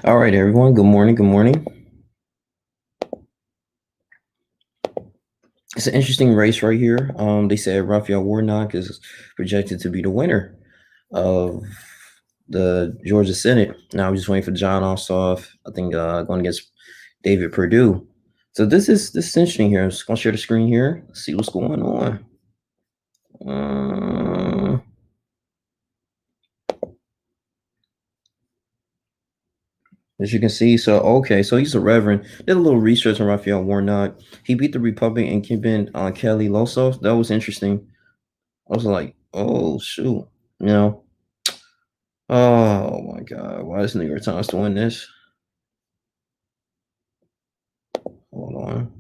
All right, everyone. Good morning. Good morning. It's an interesting race right here. They said Raphael Warnock is projected to be the winner of the Georgia Senate. Now I'm just waiting for John Ossoff. I think going against David Perdue. So this is interesting here. I'm just gonna share the screen here. See what's going on. Uh, as you can see, so he's a reverend. Did a little research on Raphael Warnock. He beat the Republican incumbent Kelly Losoff. That was interesting. I was like, "Oh, shoot." You know? Oh my god, why is New York Times doing this? Hold on.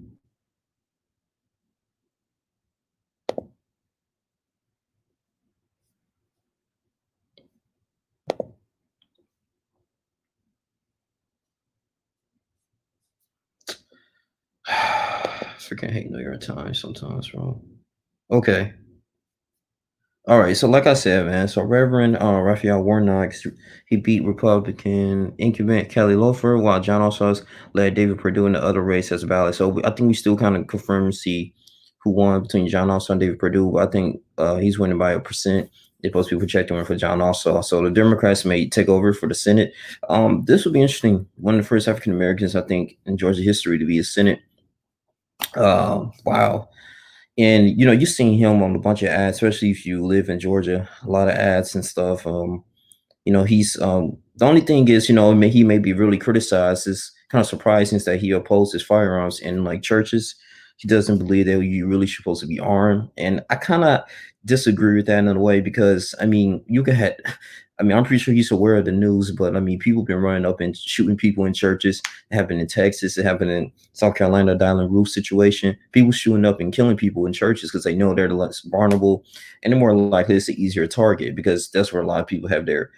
Freaking hate New York Times sometimes, bro. Okay. All right, so like I said, man, so Reverend Raphael Warnock, he beat Republican incumbent Kelly Loeffler, while John Ossoff led David Perdue in the other race as a ballot. So I think we still kind of confirm and see who won between John Ossoff and David Perdue. I think he's winning by a percent. They're supposed to be projecting for John Ossoff. So the Democrats may take over for the Senate. This will be interesting. One of the first African Americans, I think, in Georgia history to be a Senate. Wow. And you've seen him on a bunch of ads, especially if you live in Georgia, a lot of ads and stuff. He's the only thing is, he may be really criticized. Is kind of surprising is that he opposes firearms in like churches. He doesn't believe that you really supposed to be armed. And I kind of disagree with that in a way because I mean, you could have I mean, I'm pretty sure he's aware of the news, but I mean, people been running up and shooting people in churches. It happened in Texas. It happened in South Carolina, Dylan Roof situation. People shooting up and killing people in churches because they know they're the less vulnerable and they're more likely it's an easier target because that's where a lot of people have their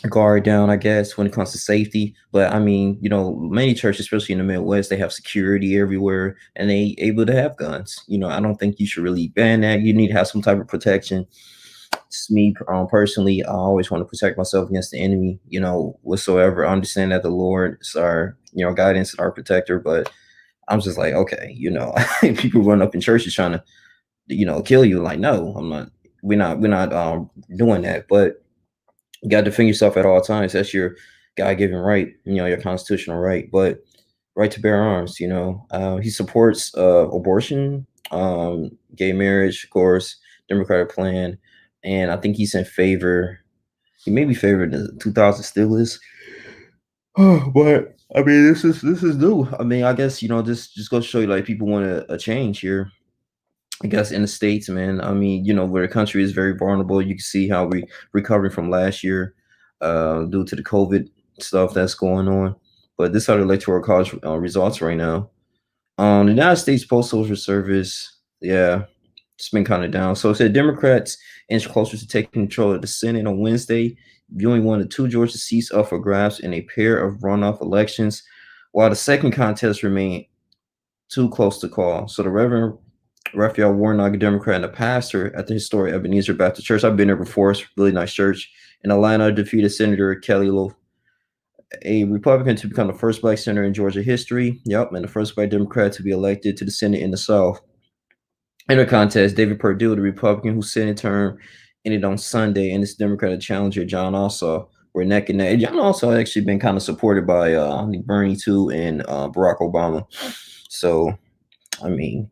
guard down, I guess, when it comes to safety. But I mean, many churches, especially in the Midwest, they have security everywhere and they able to have guns. I don't think you should really ban that. You need to have some type of protection. It's me personally, I always want to protect myself against the enemy, whatsoever. I understand that the Lord is our, guidance and our protector, but I'm just like, okay, people run up in churches trying to, kill you. Like, no, I'm not. We're not doing that. But you got to defend yourself at all times. That's your God-given right, your constitutional right. But right to bear arms, he supports abortion, gay marriage, of course, Democratic plan, and I think he's in favor. He may be favored the 2000 still is. But I mean, this is new. I mean, I guess this just goes to show you like people want a change here. I guess in the states, man. I mean, where the country is very vulnerable. You can see how we recovering from last year, due to the COVID stuff that's going on. But this are the electoral college results right now. The United States Postal Service, yeah, it's been kind of down. So it said Democrats inch closer to taking control of the Senate on Wednesday, viewing one of two Georgia seats up for grabs in a pair of runoff elections, while the second contest remained too close to call. So the Reverend Raphael Warnock, a Democrat and a pastor at the historic Ebenezer Baptist Church. I've been there before. It's a really nice church. In Atlanta, defeated Senator Kelly Loeffler, a Republican, to become the first black senator in Georgia history. Yep, and the first black Democrat to be elected to the Senate in the South. In the contest, David Perdue, the Republican whose Senate term ended on Sunday, and his Democratic challenger, John Ossoff, were neck and neck. John Ossoff actually been kind of supported by Bernie too and Barack Obama. So, I mean,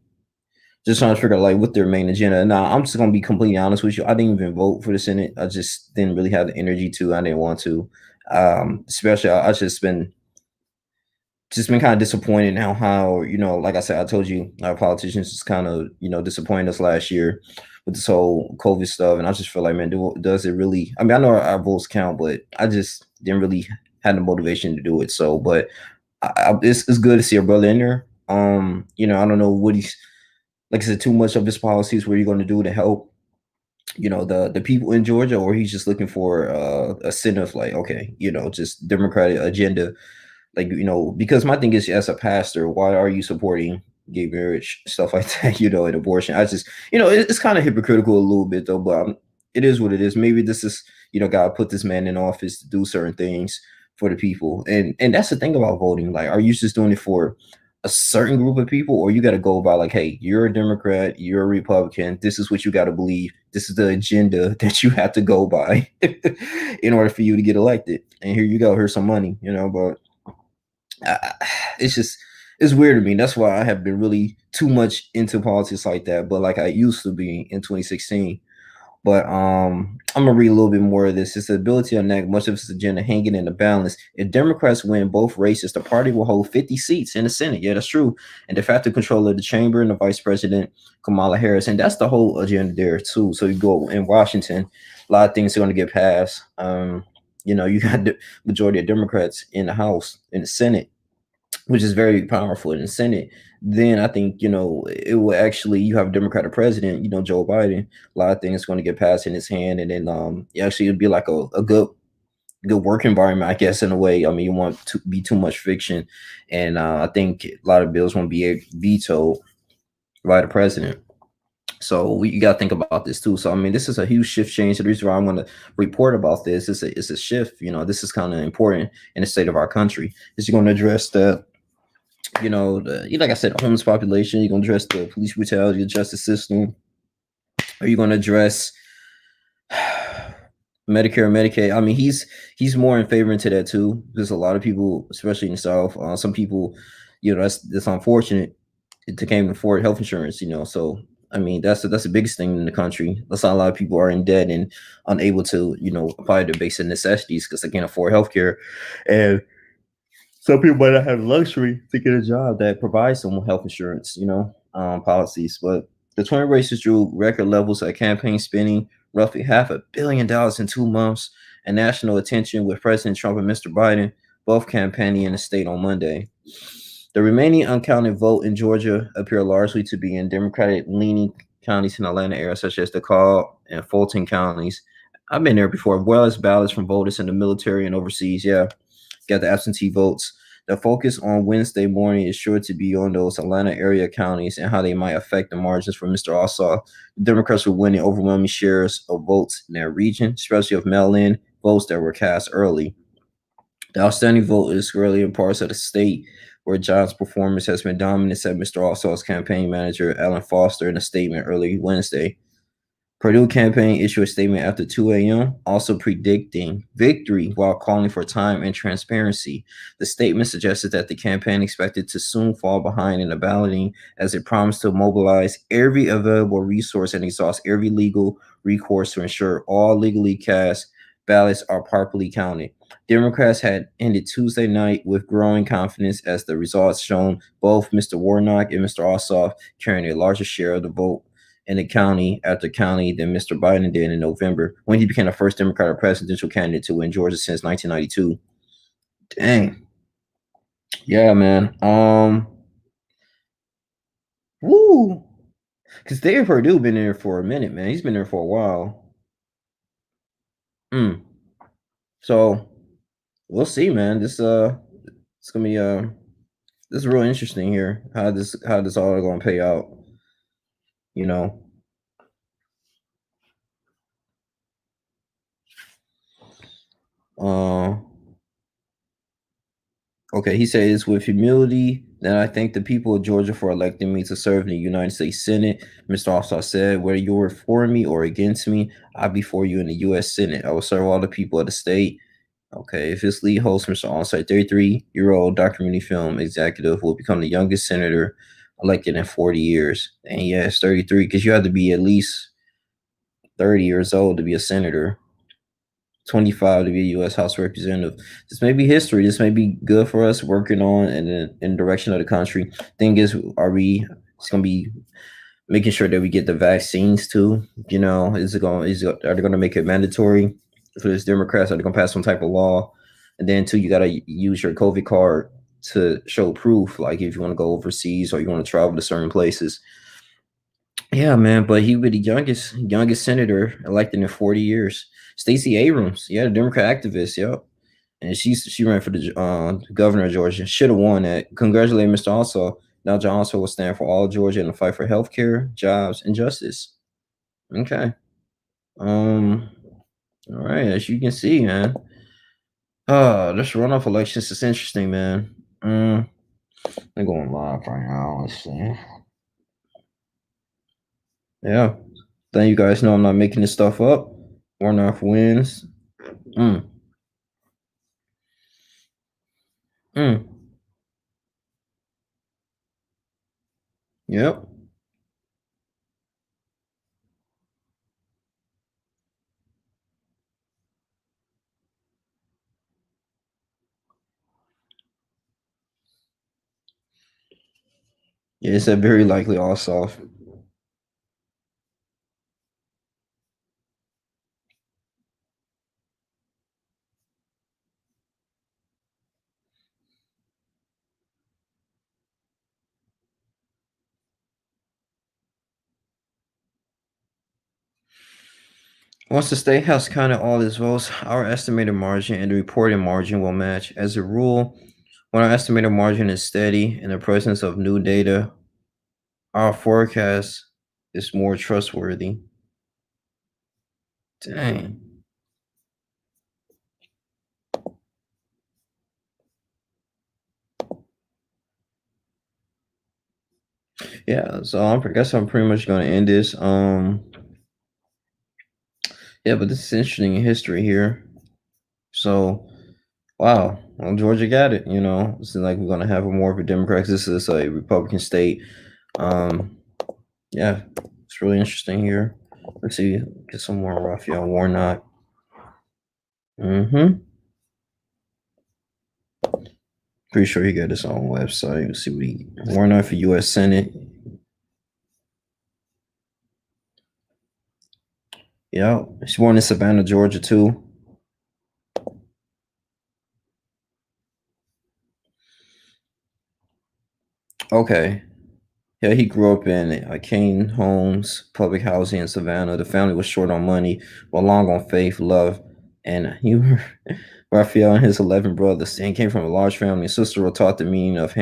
just trying to figure out like what their main agenda. Now, I'm just gonna be completely honest with you. I didn't even vote for the Senate. I just didn't really have the energy to. I didn't want to. Especially, I just been kind of disappointed now how like I said, I told you our politicians just kind of disappointed us last year with this whole COVID stuff, and I just feel like, man, does it really? I mean, I know our votes count, but I just didn't really have the motivation to do it. So, but it's good to see a brother in there. I don't know what he's like. I said, too much of his policies. What are you going to do to help? The people in Georgia, or he's just looking for a sin of like, okay, just Democratic agenda, like because my thing is, as a pastor, why are you supporting gay marriage, stuff like that, and abortion? I just it's kind of hypocritical a little bit though, but it is what it is. Maybe this is God put this man in office to do certain things, for the people. And that's the thing about voting. Like, are you just doing it for a certain group of people, or you got to go by like, hey, you're a Democrat, you're a Republican. This is what you got to believe. This is the agenda that you have to go by in order for you to get elected. And here you go. Here's some money, But I, it's just it's weird to me. That's why I have been really too much into politics like that. But like I used to be in 2016. But I'm gonna read a little bit more of this. It's the ability to enact much of its agenda hanging in the balance. If Democrats win both races, the party will hold 50 seats in the Senate. Yeah, that's true. And de facto control of the chamber and the vice president, Kamala Harris. And that's the whole agenda there too. So you go in Washington, a lot of things are gonna get passed. You got the majority of Democrats in the House, in the Senate, which is very powerful in the Senate. Then I think it will actually you have a Democratic president, Joe Biden. A lot of things going to get passed in his hand, and then actually it'd be like a good work environment, I guess, in a way. I mean, you want to be too much fiction, and I think a lot of bills won't be vetoed by the president. So you got to think about this too. So I mean, this is a huge shift change. The reason why I'm going to report about this is it's a shift. This is kind of important in the state of our country. Is you're going to address like I said, homeless population. You're gonna address the police brutality, the justice system. Are you gonna address Medicare and Medicaid? I mean, he's more in favor into that too. There's a lot of people, especially in the South. Some people, that's unfortunate to can't afford health insurance. So I mean, that's the biggest thing in the country. That's why a lot of people are in debt and unable to, apply their basic necessities because they can't afford health care. And some people might not have the luxury to get a job that provides some health insurance, policies. But the twin races drew record levels of campaign spending, roughly $500 million in 2 months, and national attention with President Trump and Mr. Biden both campaigning in the state on Monday. The remaining uncounted vote in Georgia appear largely to be in Democratic-leaning counties in the Atlanta area, such as DeKalb and Fulton counties. I've been there before, as well as ballots from voters in the military and overseas. Yeah, got the absentee votes. The focus on Wednesday morning is sure to be on those Atlanta area counties and how they might affect the margins for Mr. Ossoff. The Democrats were winning overwhelming shares of votes in their region, especially of mail-in votes that were cast early. The outstanding vote is squarely in parts of the state where John's performance has been dominant, said Mr. Ossoff's campaign manager, Alan Foster, in a statement early Wednesday. Purdue campaign issued a statement after 2 a.m., also predicting victory while calling for time and transparency. The statement suggested that the campaign expected to soon fall behind in the balloting as it promised to mobilize every available resource and exhaust every legal recourse to ensure all legally cast ballots are properly counted. Democrats had ended Tuesday night with growing confidence as the results shown both Mr. Warnock and Mr. Ossoff carrying a larger share of the vote in the county after county than Mr. Biden did in November when he became the first Democratic presidential candidate to win Georgia since 1992. Dang. Yeah, man. Woo. Because Dave Perdue been there for a minute, man. He's been there for a while. Mm. So we'll see, man. It's gonna be this is real interesting here. How this all gonna pay out, you know. Uh Okay, he says, with humility, that I thank the people of Georgia for electing me to serve in the United States Senate. Mr. Ossoff said, whether you were for me or against me, I'll be for you in the U.S. Senate. I will serve all the people of the state. Okay, if his lead host, Mr. Ossoff, 33-year-old documentary film executive, will become the youngest senator elected in 40 years. And yes, 33, because you have to be at least 30 years old to be a senator. 25 to be a U.S. House Representative. This may be history. This may be good for us working on in the direction of the country. Thing is, it's going to be making sure that we get the vaccines too. Are they going to make it mandatory for these Democrats? Are they going to pass some type of law? And then too, you got to use your COVID card to show proof, like if you want to go overseas or you want to travel to certain places. Yeah, man, but he was the youngest senator elected in 40 years. Stacey Abrams, yeah, the Democrat activist, yep. And she ran for the governor of Georgia. Should have won that. Congratulate Mr. Also. Now John also will stand for all Georgia in the fight for health care, jobs, and justice. Okay. All right, as you can see, man. This runoff elections is interesting, man. They're going live right now. Let's see. Yeah. Then you guys know I'm not making this stuff up. Warnock wins. Mm, mm. Yep. Yeah, it's a very likely all soft. Once the state has counted all its votes, our estimated margin and the reported margin will match. As a rule, when our estimated margin is steady in the presence of new data, our forecast is more trustworthy. Dang. Yeah, so I guess I'm pretty much gonna end this. Yeah, but this is interesting in history here. So, wow, well, Georgia got it. It seems like we're gonna have a more of a Democrat. 'Cause this is a Republican state. Um, yeah, it's really interesting here. Let's see, get some more Raphael Warnock. Mm-hmm. Pretty sure he got his own website. Let's see what he Warnock for U.S. Senate. Yeah, he's born in Savannah, Georgia, too. Okay. Yeah, he grew up in Kane Homes, public housing in Savannah. The family was short on money, but long on faith, love, and humor. Raphael and his 11 brothers and came from a large family. His sister were taught the meaning of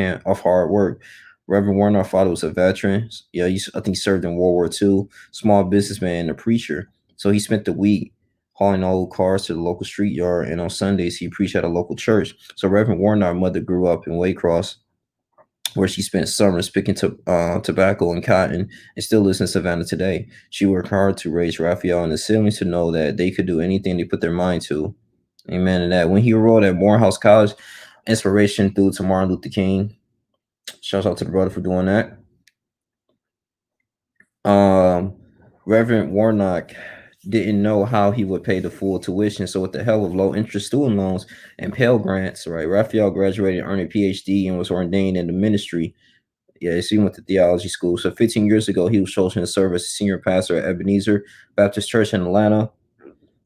hard work. Reverend Warner, our father, was a veteran. Yeah, I think he served in World War II. Small businessman and a preacher. So he spent the week hauling old cars to the local street yard, and on Sundays he preached at a local church. So Reverend Warner, our mother, grew up in Waycross, where she spent summers picking tobacco and cotton, and still lives in Savannah today. She worked hard to raise Raphael and his siblings to know that they could do anything they put their mind to. Amen to that. When he enrolled at Morehouse College, inspiration through to Martin Luther King. Shouts out to the brother for doing that. Um, Reverend Warnock didn't know how he would pay the full tuition, so with the help of low interest student loans and Pell Grants, right, Raphael graduated, earned a PhD, and was ordained in the ministry. Yeah, so he went to theology school. So 15 years ago, he was chosen to serve as senior pastor at Ebenezer Baptist Church in Atlanta,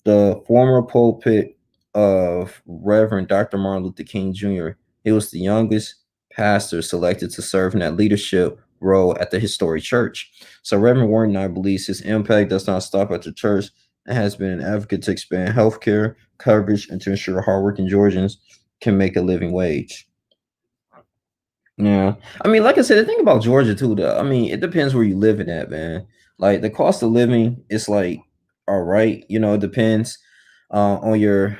the former pulpit of Reverend Dr. Martin Luther King Jr. He was the youngest pastor selected to serve in that leadership role at the historic church. So Reverend Warren I believes his impact does not stop at the church and has been an advocate to expand healthcare coverage and to ensure hardworking Georgians can make a living wage. Yeah. I mean, like I said, the thing about Georgia too, though, I mean, it depends where you living at, man. Like the cost of living is like all right, it depends on your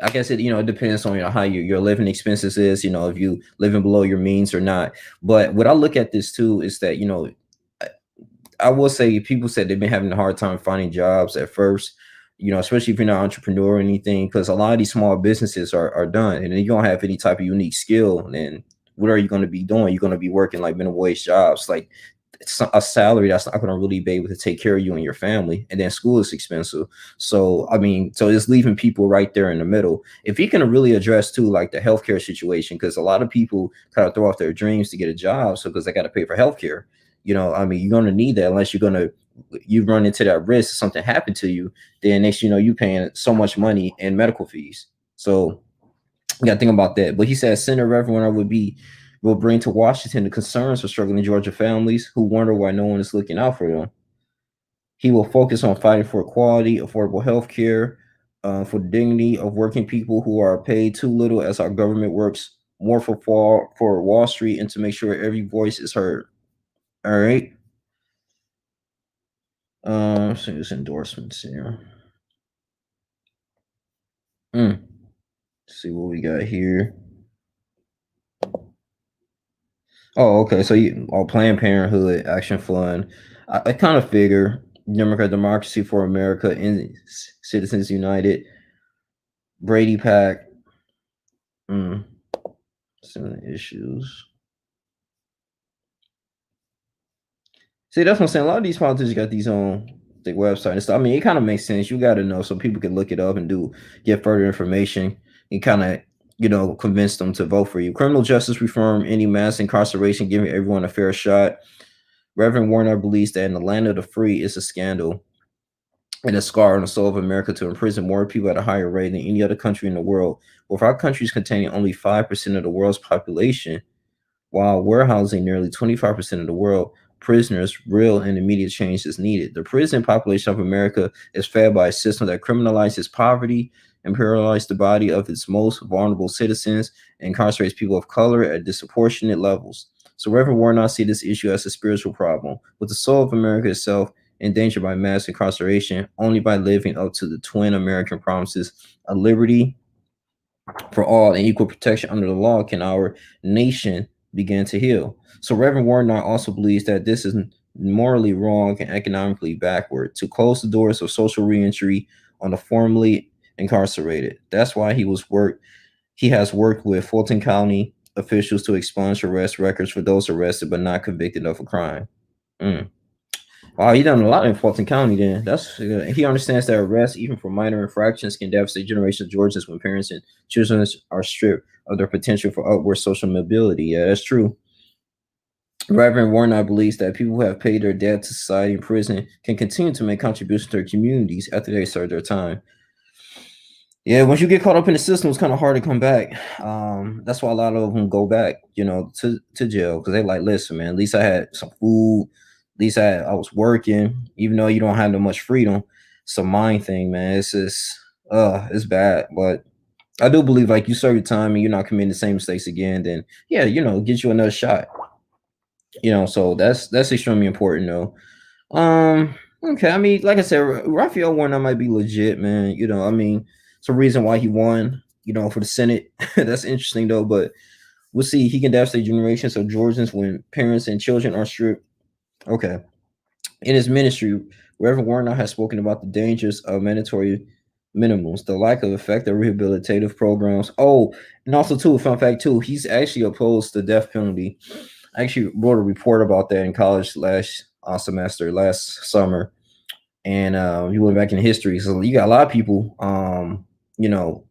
I guess it depends on how your living expenses is, if you living below your means or not. But what I look at this too is that, I I will say people said they've been having a hard time finding jobs at first, especially if you're not an entrepreneur or anything, because a lot of these small businesses are done, and then you don't have any type of unique skill. Then what are you going to be doing? You're going to be working like minimum wage jobs, like it's a salary that's not going to really be able to take care of you and your family. And then school is expensive. So I mean, so it's leaving people right there in the middle. If you can really address too, like the healthcare situation, because a lot of people kind of throw off their dreams to get a job, so because they got to pay for healthcare. I mean, you're gonna need that unless you run into that risk if something happened to you. Then next, you paying so much money in medical fees. So you got to think about that. But he said, Senator Reverend will bring to Washington the concerns for struggling Georgia families who wonder why no one is looking out for them. He will focus on fighting for equality, affordable health care, for the dignity of working people who are paid too little as our government works more for Wall Street and to make sure every voice is heard. All right. See his endorsements here. Mm. See what we got here. Oh, okay. So you Planned Parenthood, Action Fund. I kind of figure Democracy for America, and Citizens United, Brady Pack. Mm, some issues. See, that's what I'm saying. A lot of these politicians got these on their website and stuff. I mean, it kind of makes sense. You got to know so people can look it up and get further information and kind of convince them to vote for you. Criminal justice reform, any mass incarceration, giving everyone a fair shot. Reverend Warnock believes that in the land of the free, it's a scandal and a scar on the soul of America to imprison more people at a higher rate than any other country in the world. With our countries containing only 5% of the world's population, while warehousing nearly 25% of the world, prisoners, real and immediate change is needed. The prison population of America is fed by a system that criminalizes poverty, imperializes the body of its most vulnerable citizens, and incarcerates people of color at disproportionate levels. So Reverend Warnock see this issue as a spiritual problem, with the soul of America itself endangered by mass incarceration only by living up to the twin American promises of liberty for all and equal protection under the law can our nation begin to heal. So Reverend Warnock also believes that this is morally wrong and economically backward to close the doors of social reentry on the formerly incarcerated. That's why he has worked with Fulton County officials to expunge arrest records for those arrested but not convicted of a crime. Mm. Wow, he done a lot in Fulton County. Then that's good. He understands that arrests, even for minor infractions, can devastate generations of Georgians when parents and children are stripped of their potential for upward social mobility. Yeah, that's true. Reverend Warnock believes that people who have paid their debt to society in prison can continue to make contributions to their communities after they serve their time. Yeah, once you get caught up in the system, it's kind of hard to come back. That's why a lot of them go back, to jail because they like, listen, man. At least I had some food. At least I was working, even though you don't have no much freedom. It's a mind thing, man. It's just, it's bad. But I do believe, like, you serve your time and you're not committing the same mistakes again. Then, yeah, get you another shot. So that's extremely important, though. Okay. I mean, like I said, Raphael Warnock might be legit, man. I mean, it's a reason why he won, for the Senate. That's interesting though, but we'll see. He can devastate generations of Georgians when parents and children are stripped. Okay. In his ministry, Reverend Warnock has spoken about the dangers of mandatory minimums, the lack of effective rehabilitative programs. Oh, and also too, fun fact too, he's actually opposed the death penalty. I actually wrote a report about that in college last summer, and you went back in history. So you got a lot of people, you know,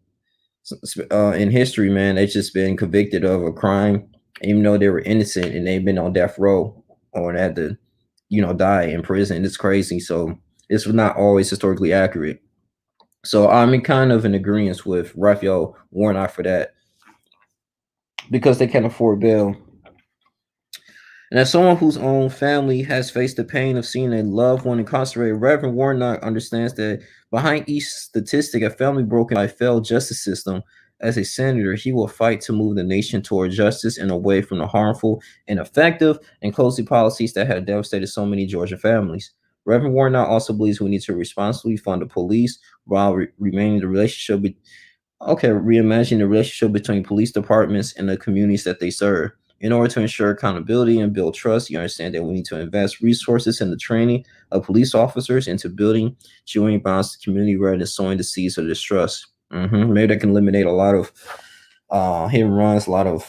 in history, man, they've just been convicted of a crime, even though they were innocent, and they've been on death row or had to, die in prison. It's crazy. So it's not always historically accurate. So I'm in kind of in agreement with Raphael Warnock for that because they can't afford bail. And as someone whose own family has faced the pain of seeing a loved one incarcerated, Reverend Warnock understands that behind each statistic, a family broken by a failed justice system, as a senator, he will fight to move the nation toward justice and away from the harmful, ineffective, and costly policies that have devastated so many Georgia families. Reverend Warnock also believes we need to responsibly fund the police while remaining the relationship. Reimagine the relationship between police departments and the communities that they serve. In order to ensure accountability and build trust, you understand that we need to invest resources in the training of police officers into building joint bonds to community rather than sowing the seeds of distrust. Maybe that can eliminate a lot of hit and runs, a lot of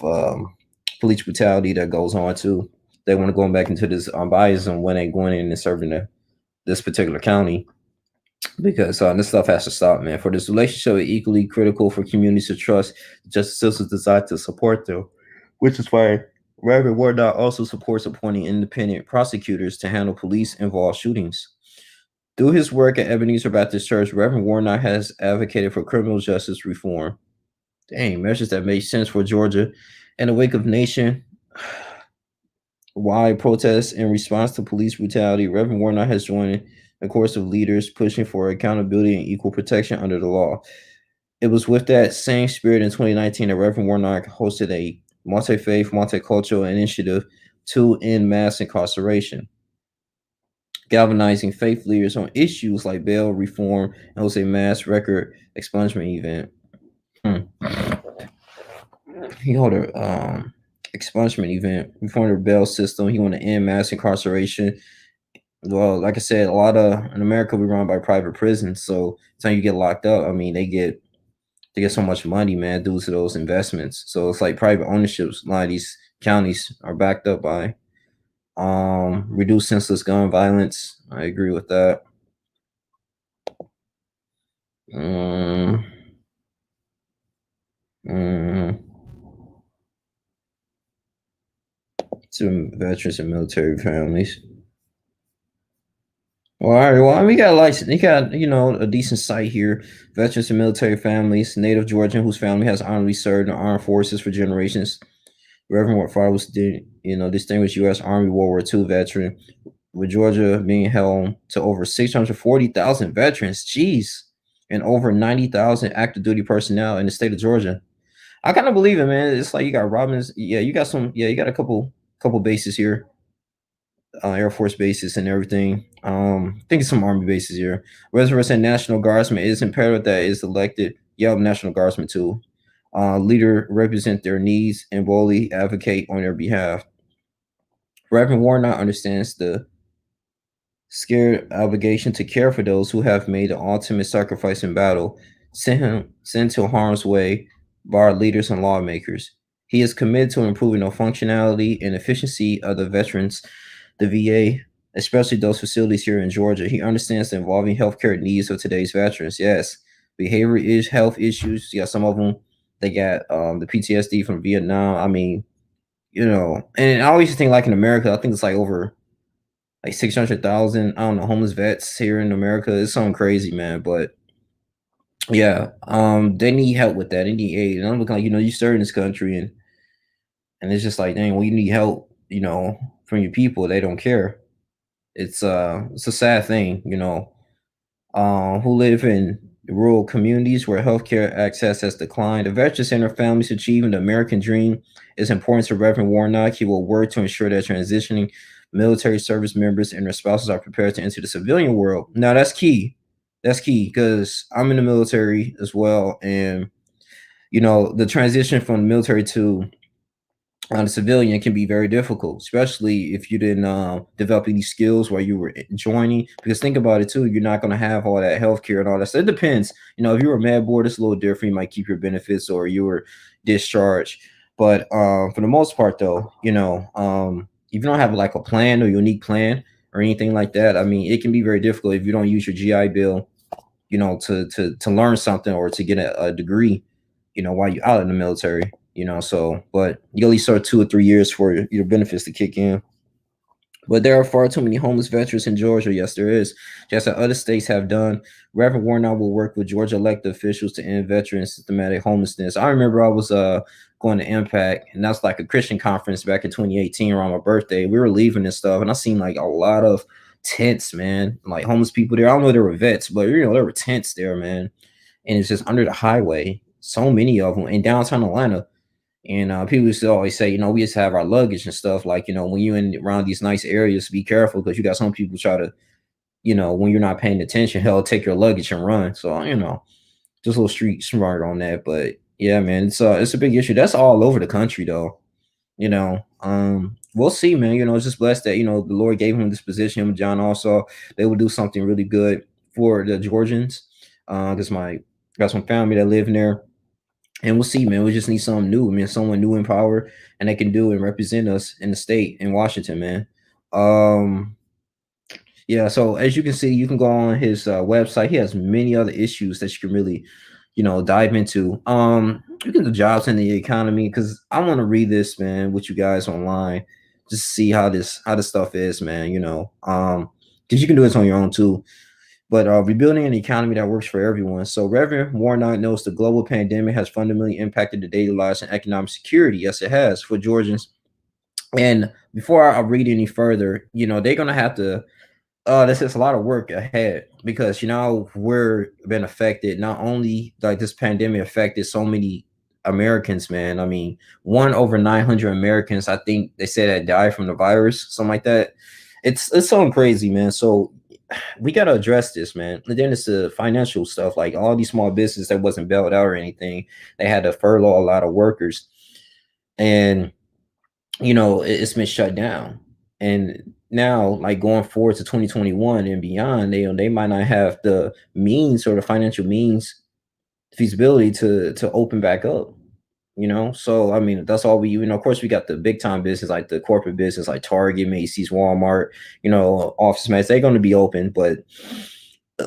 police brutality that goes on too. They want to go back into this biasm when they going in and serving this particular county because this stuff has to stop, man. For this relationship, equally critical for communities to trust justice systems designed to support them, which is why Reverend Warnock also supports appointing independent prosecutors to handle police-involved shootings. Through his work at Ebenezer Baptist Church, Reverend Warnock has advocated for criminal justice reform. Dang, measures that make sense for Georgia. In the wake of nation wide protests in response to police brutality, Reverend Warnock has joined a course of leaders pushing for accountability and equal protection under the law. It was with that same spirit in 2019 that Reverend Warnock hosted a multi-faith, multicultural initiative to end mass incarceration, galvanizing faith leaders on issues like bail reform and was a mass record expungement event. he held a expungement event reformed the bail system. He want to end mass incarceration. Well, like I said, a lot of in America we run by private prisons, so time you get locked up, I mean they get so much money, man, due to those investments. So it's like private ownerships. A lot of these counties are backed up by reduce senseless gun violence. I agree with that. Um, um, to veterans and military families. Well, all right. Well, we got like you got a decent site here. Veterans and military families. Native Georgian whose family has honorably served in the armed forces for generations. Reverend Warnock was distinguished U.S. Army World War II veteran, with Georgia being home to over 640,000 veterans. Jeez, and over 90,000 active duty personnel in the state of Georgia. I kind of believe it, man. It's like you got Robbins. Yeah, you got some. Yeah, you got a couple bases here, Air Force bases and everything. I think some Army bases here. Reservists and National Guardsmen. It is imperative that is elected. Yeah, National Guardsmen too. Leader represent their needs and boldly advocate on their behalf. Reverend Warnock understands the scared obligation to care for those who have made the ultimate sacrifice in battle, sent to harm's way by our leaders and lawmakers. He is committed to improving the functionality and efficiency of the veterans, the VA, especially those facilities here in Georgia. He understands the evolving healthcare needs of today's veterans. Yes, behavior is health issues. You got some of them. They got the PTSD from Vietnam. I mean, and I always think like in America, I think it's like over like 600,000, I don't know, homeless vets here in America. It's something crazy, man. But yeah, they need help with that. They need aid. And I'm looking like, you serve in this country and it's just like, dang, well, you need help, from your people. They don't care. It's a sad thing, who live in rural communities where healthcare access has declined. The Veteran Center families achieving the American dream is important to Reverend Warnock. He will work to ensure that transitioning military service members and their spouses are prepared to enter the civilian world. Now, that's key. That's key because I'm in the military as well. And, the transition from the military to on a civilian can be very difficult, especially if you didn't develop any skills while you were joining. Because think about it too, you're not going to have all that healthcare and all that. So it depends. If you were a med board, it's a little different. You might keep your benefits or you were discharged. But for the most part, though, if you don't have like a plan or unique plan or anything like that, I mean, it can be very difficult if you don't use your GI Bill, to learn something or to get a degree, while you're out in the military. But you at least start 2 or 3 years for your benefits to kick in. But there are far too many homeless veterans in Georgia. Yes, there is. Just as other states have done. Reverend Warnock will work with Georgia elected officials to end veteran systematic homelessness. I remember I was going to Impact, and that's like a Christian conference back in 2018 around my birthday. We were leaving and stuff, and I seen like a lot of tents, man, like homeless people there. I don't know if there were vets, but there were tents there, man. And it's just under the highway. So many of them in downtown Atlanta. And people used to always say, we just have our luggage and stuff. Like, when you're in around these nice areas, be careful because you got some people try to, when you're not paying attention, hell, take your luggage and run. So, just a little street smart on that. But yeah, man, it's a big issue. That's all over the country, though. We'll see, man. It's just blessed that the Lord gave him this position. Him and John also, they will do something really good for the Georgians. Because my got some family that live in there. And we'll see, man. We just need something new. I mean, someone new in power, and they can do and represent us in the state in Washington, man. Um, yeah. So as you can see, you can go on his website. He has many other issues that you can really, dive into. You can do jobs in the economy because I want to read this, man, with you guys online, just to see how this stuff is, man. Because you can do this on your own too, but rebuilding an economy that works for everyone. So Reverend Warnock knows the global pandemic has fundamentally impacted the daily lives and economic security. Yes, it has for Georgians. And before I read any further, they're gonna have to. This is a lot of work ahead because we're been affected. Not only like this pandemic affected so many Americans, man. I mean, 1 over 900 Americans, I think they said that died from the virus, something like that. It's something crazy, man. So we got to address this, man. And then it's the financial stuff, like all these small businesses that wasn't bailed out or anything. They had to furlough a lot of workers. and it's been shut down. And now, like going forward to 2021 and beyond, they might not have the means or the financial means, feasibility to open back up. So I mean, that's all we. Of course, we got the big time business, like the corporate business, like Target, Macy's, Walmart. Office Max. They're going to be open, but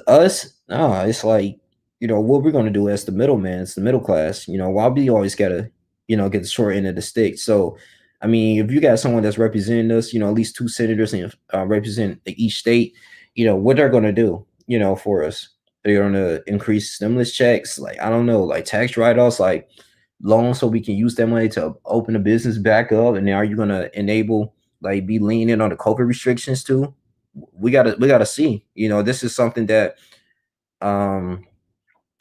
us, nah, it's like, what we're gonna do as the middleman, it's the middle class. Why we always gotta, get the short end of the stick. So, I mean, if you got someone that's representing us, at least two senators and represent each state, what they're gonna do, for us. They're gonna increase stimulus checks, like I don't know, like tax write-offs, like loans, so we can use that money to open a business back up. And then are you gonna enable, like, be leaning on the COVID restrictions too? We gotta see. This is something that um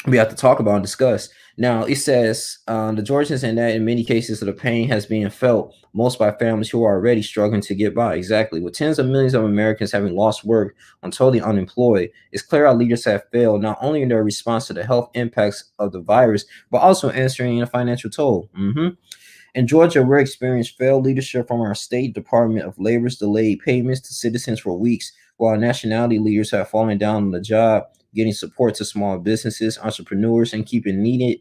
we have to talk about and discuss. Now it says the Georgians, and that in many cases the pain has been felt most by families who are already struggling to get by. Exactly. With tens of millions of Americans having lost work and totally unemployed, it's clear our leaders have failed not only in their response to the health impacts of the virus, but also answering a financial toll. In Georgia, we're experiencing failed leadership from our state Department of Labor's delayed payments to citizens for weeks, while nationality leaders have fallen down on the job, getting support to small businesses, entrepreneurs, and keeping needed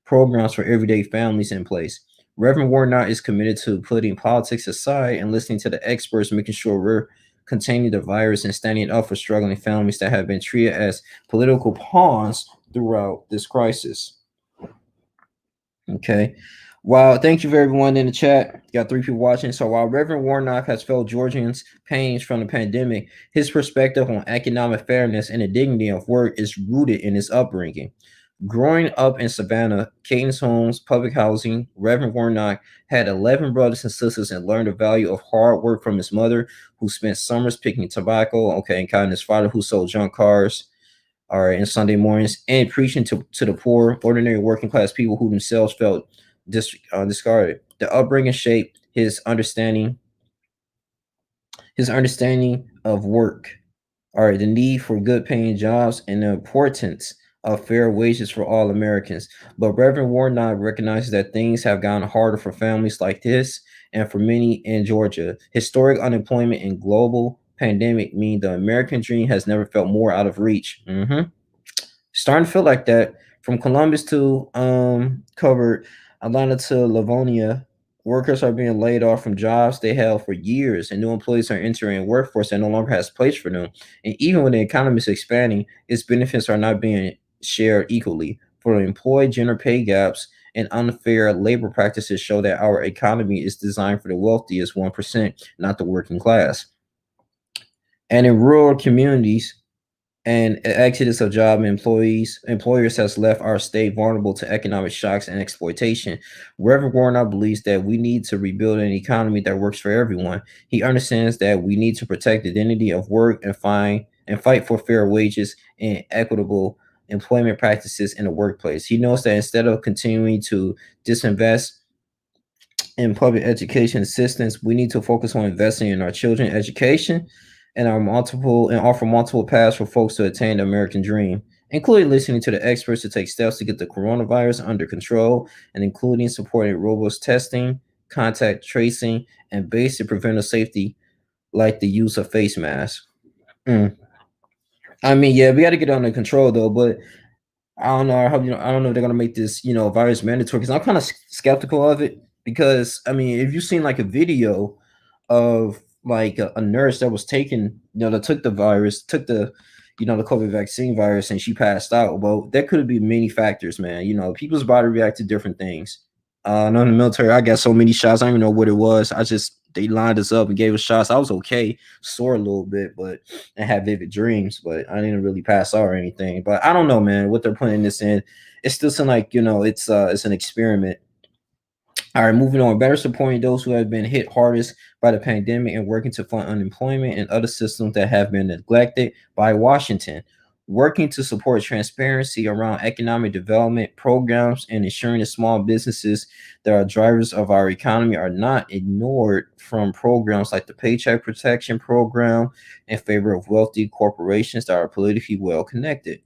programs for everyday families in place. Reverend Warnock is committed to putting politics aside and listening to the experts, making sure we're containing the virus and standing up for struggling families that have been treated as political pawns throughout this crisis. Okay. Well, thank you for everyone in the chat. Got three people watching. So while Reverend Warnock has felt Georgians' pains from the pandemic, his perspective on economic fairness and the dignity of work is rooted in his upbringing. Growing up in Savannah, Caden's homes, public housing, Reverend Warnock had 11 brothers and sisters and learned the value of hard work from his mother, who spent summers picking tobacco, and kind of his father, who sold junk cars, all right, and Sunday mornings, and preaching to the poor, ordinary working class people who themselves felt discarded. The upbringing shaped his understanding of work, all right, the need for good paying jobs, and the importance of fair wages for all Americans. But Reverend Warnock recognizes that things have gotten harder for families like this and for many in Georgia. Historic unemployment and global pandemic mean the American dream has never felt more out of reach. Starting to feel like that. From Columbus to covered Atlanta to Livonia, workers are being laid off from jobs they held for years, and new employees are entering a workforce that no longer has place for them. And even when the economy is expanding, its benefits are not being shared equally. For the employee, gender pay gaps and unfair labor practices show that our economy is designed for the wealthiest 1%, not the working class. And in rural communities, and exodus of job employers has left our state vulnerable to economic shocks and exploitation. Reverend Warnock believes that we need to rebuild an economy that works for everyone. He understands that we need to protect the dignity of work and fight for fair wages and equitable employment practices in the workplace. He knows that instead of continuing to disinvest in public education assistance, we need to focus on investing in our children's education and offer multiple paths for folks to attain the American dream, including listening to the experts to take steps to get the coronavirus under control, and including supporting robust testing, contact tracing, and basic preventive safety like the use of face masks. Mm. I mean, yeah, we got to get under control though, but I don't know how I don't know if they're gonna make this virus mandatory, because I'm kind of skeptical of it. Because I mean, if you've seen like a video of like a nurse that was taken, that took the virus, took the COVID vaccine virus, and she passed out. Well, there could be many factors, man. People's body react to different things. I know in the military, I got so many shots. I don't even know what it was. They lined us up and gave us shots. I was okay, sore a little bit, but I had vivid dreams. But I didn't really pass out or anything. But I don't know, man, what they're putting this in. It still seems like it's an experiment. All right, moving on. Better supporting those who have been hit hardest by the pandemic and working to fund unemployment and other systems that have been neglected by Washington. Working to support transparency around economic development programs and ensuring that small businesses that are drivers of our economy are not ignored from programs like the Paycheck Protection Program in favor of wealthy corporations that are politically well connected.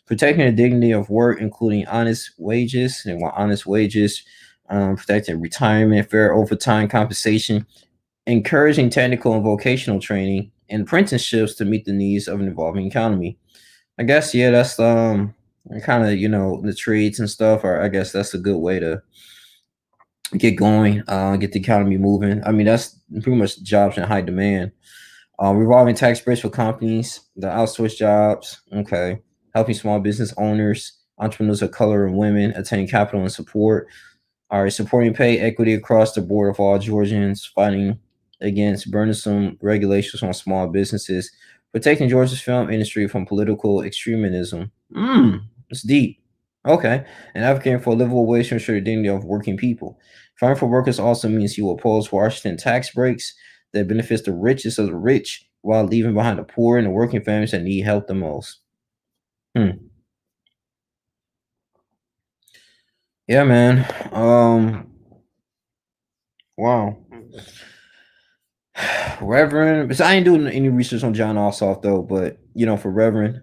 Protecting the dignity of work, including honest wages, and honest wages protecting retirement, fair overtime compensation, encouraging technical and vocational training, and apprenticeships to meet the needs of an evolving economy. I guess yeah, that's kind of the trades and stuff. Or I guess that's a good way to get going, get the economy moving. I mean, that's pretty much jobs in high demand. Revolving tax breaks for companies, the outsource jobs. Okay, helping small business owners, entrepreneurs of color, and women attain capital and support. All right, supporting pay equity across the board of all Georgians, fighting against burdensome regulations on small businesses, protecting Georgia's film industry from political extremism. It's deep. Okay, and advocating for a livable wage to ensure the dignity of working people. Fighting for workers also means you oppose Washington tax breaks that benefits the richest of the rich while leaving behind the poor and the working families that need help the most. Hmm. Yeah, man. Wow. Reverend, because I ain't doing any research on John Ossoff though, but for Reverend,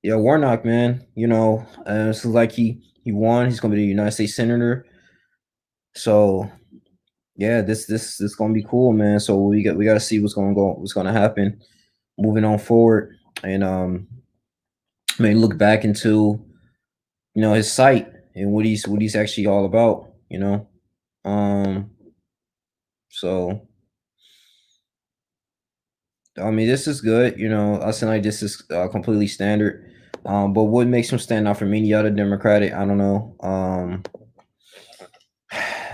yeah, Warnock, man, it's like he won. He's gonna be the United States Senator. So yeah, this gonna be cool, man. So we got to see what's gonna happen moving on forward, and maybe look back into his site and what he's actually all about. Um, so I mean, this is good. I feel like this is completely standard. But what makes him stand out from any other Democratic? I don't know.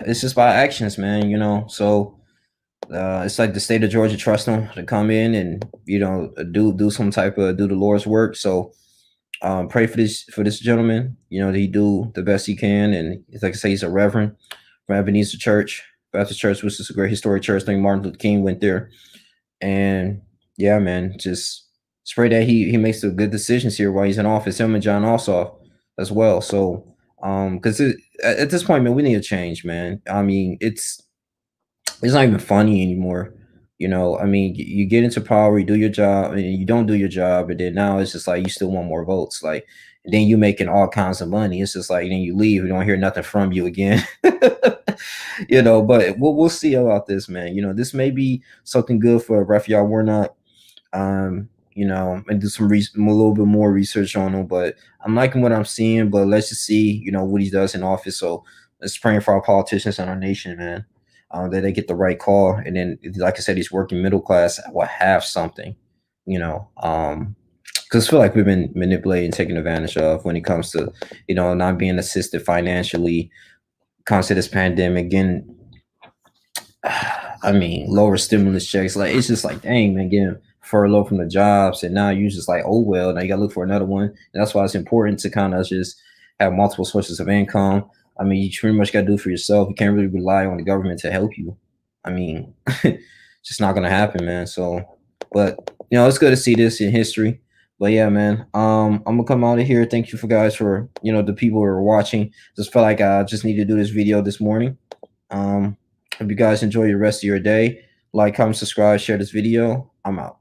It's just by actions, man. So it's like the state of Georgia trusts him to come in and do some type of do the Lord's work. So pray for this gentleman. That he do the best he can, and it's like I say, he's a reverend from Ebenezer Church, Baptist Church, which is a great historic church. I think Martin Luther King went there. And yeah, man, just pray that he makes the good decisions here while he's in office. Him and John Ossoff as well. So, because at this point, man, we need a change, man. I mean, it's not even funny anymore. I mean, you get into power, you do your job, and you don't do your job, and then now it's just like you still want more votes. Like, and then you making all kinds of money. It's just like then you leave, we don't hear nothing from you again. But we'll see about this, man. This may be something good for Raphael Warnock. And do a little bit more research on him. But I'm liking what I'm seeing. But let's just see, what he does in office. So let's praying for our politicians and our nation, man, that they get the right call. And then, like I said, he's working middle class will have something, because I feel like we've been manipulated and taken advantage of when it comes to, not being assisted financially, comes to this pandemic, getting I mean, lower stimulus checks. Like it's just like, dang, man, getting furloughed from the jobs, and now you just like, oh well, now you gotta look for another one. And that's why it's important to kind of just have multiple sources of income. I mean, you pretty much gotta do it for yourself. You can't really rely on the government to help you. I mean, it's just not gonna happen, man. So, but it's good to see this in history. But yeah, man, I'm gonna come out of here. Thank you for guys for the people who are watching. Just felt like I just need to do this video this morning. Hope you guys enjoy the rest of your day. Like, comment, subscribe, share this video. I'm out.